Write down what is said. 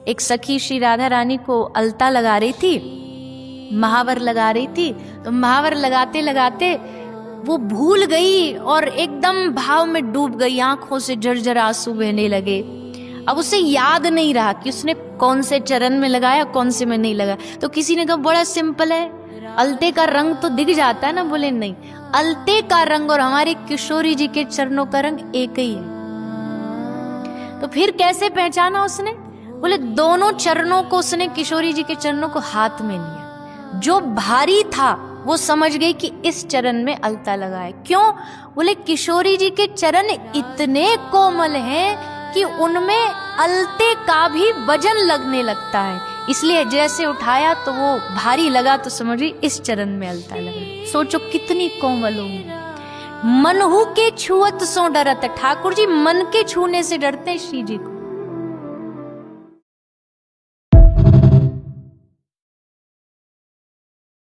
एक सखी श्री राधा रानी को अलता लगा रही थी, महावर लगा रही थी। तो महावर लगाते लगाते वो भूल गई और एकदम भाव में डूब गई, आंखों से झरझर आंसू बहने लगे। अब उसे याद नहीं रहा कि उसने कौन से चरण में लगाया, कौन से में नहीं लगाया। तो किसी ने कहा बड़ा सिंपल है, अलते का रंग तो दिख जाता है ना। बोले नहीं, अलते का रंग और हमारे किशोरी जी के चरणों का रंग एक ही है। तो फिर कैसे पहचाना उसने? बोले दोनों चरणों को उसने, किशोरी जी के चरणों को हाथ में लिया। जो भारी था वो समझ गई कि इस चरण में अलता लगा है। क्यों? बोले किशोरी जी के चरण इतने कोमल हैं कि उनमें अलते का भी वजन लगने लगता है, इसलिए जैसे उठाया तो वो भारी लगा, तो समझिए इस चरण में अलता लगा। सोचो कितनी कोमल होंगी। मनहु के छुअत सो डरत, ठाकुर जी मन के छूने से डरते श्री जी को।